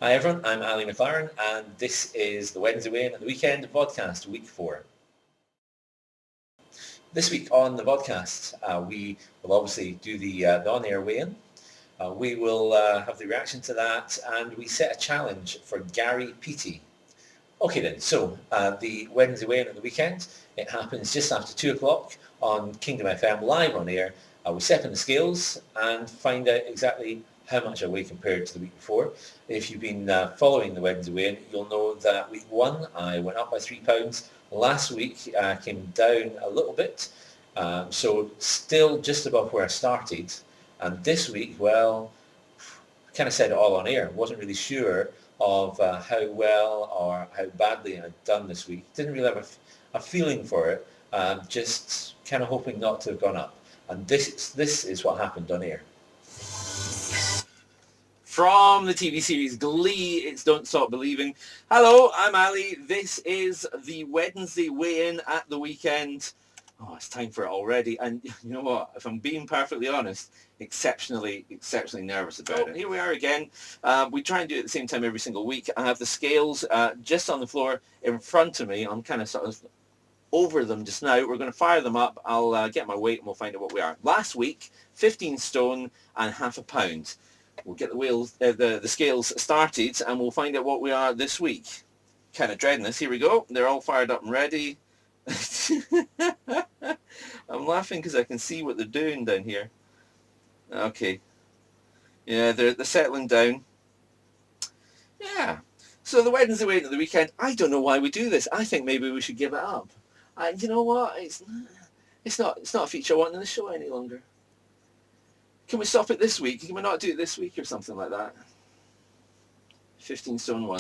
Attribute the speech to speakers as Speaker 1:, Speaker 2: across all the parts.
Speaker 1: Hi everyone, I'm Ali McLaren and this is the Wednesday Weigh-In at the Weekend vodcast, week 4. This week on the vodcast, we will obviously do the on-air weigh-in. We will have the reaction to that, and we set a challenge for Gary Peaty. Okay then, so the Wednesday Weigh-In at the weekend, it happens just after 2 o'clock on Kingdom FM live on air. We step in the scales and find out exactly how much I weigh compared to the week before. If you've been following the Wednesday Weigh-In, you'll know that week 1 I went up by 3 pounds. Last week I came down a little bit, so still just above where I started. And this week, well, I kind of said it all on air. Wasn't really sure of how well or how badly I'd done this week. Didn't really have a feeling for it. Just kind of hoping not to have gone up. And this is what happened on air.
Speaker 2: From the TV series Glee, it's Don't Stop Believing. Hello, I'm Ali. This is the Wednesday weigh-in at the weekend. Oh, it's time for it already. And you know what? If I'm being perfectly honest, exceptionally nervous about it. Here we are again. We try and do it at the same time every single week. I have the scales just on the floor in front of me. I'm kind of sort of over them just now. We're going to fire them up. I'll get my weight and we'll find out what we are. Last week, 15 stone and half a pound. We'll get the scales started and we'll find out what we are this week. Kind of dreading this. Here we go. They're all fired up and ready. I'm laughing because I can see what they're doing down here. Okay. Yeah, they're settling down. Yeah. So the Wednesday weigh-in at the weekend, I don't know why we do this. I think maybe we should give it up. You know what? It's not a feature I want in the show any longer. Can we stop it this week? Can we not do it this week or something like that? 15 stone 1.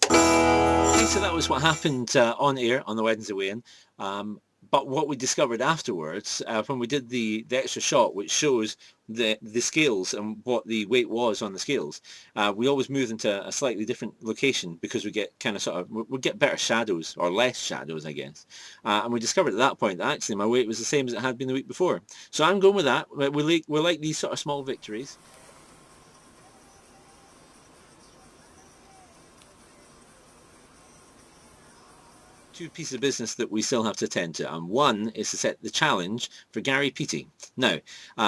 Speaker 2: Okay, so that was what happened on air on the Wednesday weigh-in. But what we discovered afterwards, when we did the extra shot, which shows the scales and what the weight was on the scales, we always move into a slightly different location because we get kind of we get better shadows, or less shadows, I guess. And we discovered at that point that actually my weight was the same as it had been the week before. So I'm going with that. We like these sort of small victories. Two pieces of business that we still have to attend to, and one is to set the challenge for Gary Peaty. Now,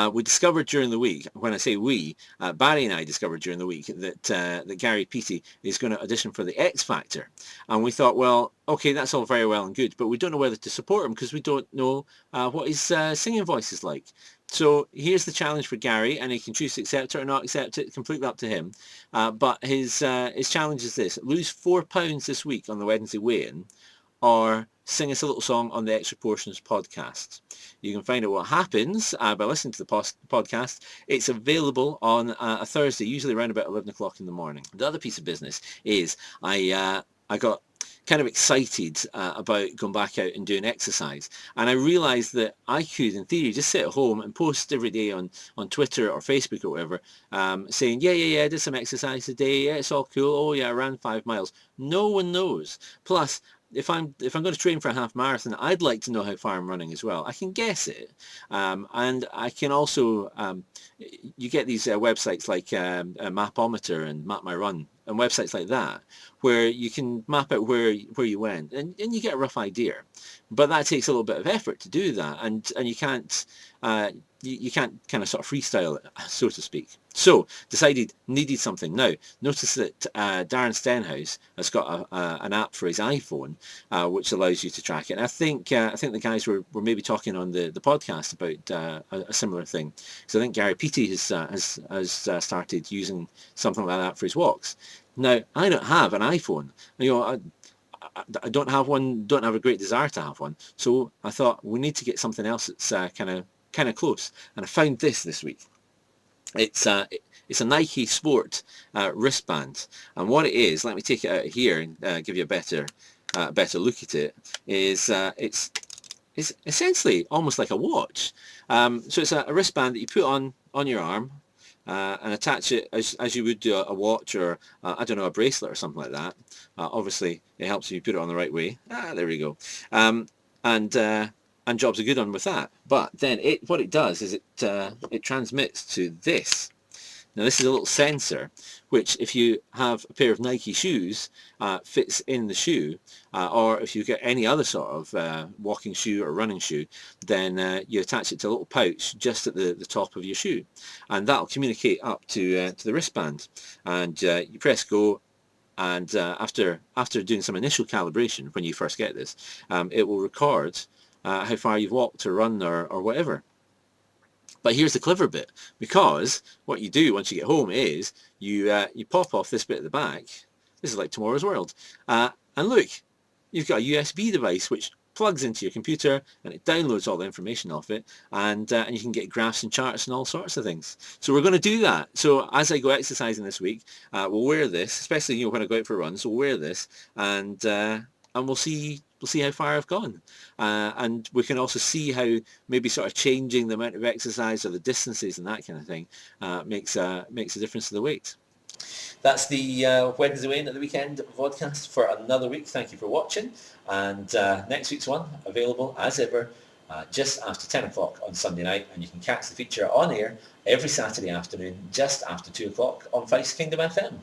Speaker 2: we discovered during the week, when I say we, Barry and I discovered during the week that Gary Peaty is going to audition for the X Factor, and we thought, well, okay, that's all very well and good, but we don't know whether to support him because we don't know what his singing voice is like. So here's the challenge for Gary, and he can choose to accept it or not accept it, completely up to him. But his challenge is this: lose 4 pounds this week on the Wednesday weigh-in, or sing us a little song on the Extra Portions podcast. You can find out what happens by listening to the podcast. It's available on a Thursday, usually around about 11 o'clock in the morning. The other piece of business is I got kind of excited about going back out and doing exercise, and I realised that I could, in theory, just sit at home and post every day on Twitter or Facebook or whatever, saying, yeah, I did some exercise today, yeah, it's all cool, oh yeah, I ran 5 miles. No one knows. Plus, if I'm going to train for a half marathon, I'd like to know how far I'm running as well. I can guess it, and I can also. You get these websites like Mapometer and Map My Run and websites like that, where you can map out where you went, and you get a rough idea. But that takes a little bit of effort to do that, and you can't. You can't kind of sort of freestyle it, so to speak. So decided needed something. Now notice that Darren Stenhouse has got an app for his iPhone which allows you to track it. And I think the guys were maybe talking on the podcast about a similar thing. So I think Gary Peaty has started using something like that for his walks. Now I don't have an iPhone. You know, I don't have one. Don't have a great desire to have one. So I thought we need to get something else that's kind of close, and I found this week. It's a Nike Sport wristband, and what it is, let me take it out of here and give you a better look at it. It's essentially almost like a watch. So it's a wristband that you put on your arm and attach it as you would do a watch, or I don't know, a bracelet or something like that. Obviously, it helps you put it on the right way. There we go. And jobs are good on with that. But then what it does is it transmits to this. Now this is a little sensor which if you have a pair of Nike shoes fits in the shoe, or if you get any other sort of walking shoe or running shoe, then you attach it to a little pouch just at the top of your shoe, and that'll communicate up to the wristband, and you press go. And after doing some initial calibration, when you first get this, it will record how far you've walked or run or whatever. But here's the clever bit, because what you do once you get home is you pop off this bit at the back. This is like tomorrow's world, and look, you've got a USB device which plugs into your computer, and it downloads all the information off it, and you can get graphs and charts and all sorts of things. So we're going to do that. So as I go exercising this week, we'll wear this, especially when I go out for runs. We'll wear this, and we'll see how far I've gone, and we can also see how maybe sort of changing the amount of exercise or the distances and that kind of thing makes a difference to the weight.
Speaker 1: That's the Wednesday Weigh-In at the Weekend vodcast for another week. Thank you for watching, and next week's one available as ever just after 10 o'clock on Sunday night, and you can catch the feature on air every Saturday afternoon just after 2 o'clock on Vice Kingdom FM.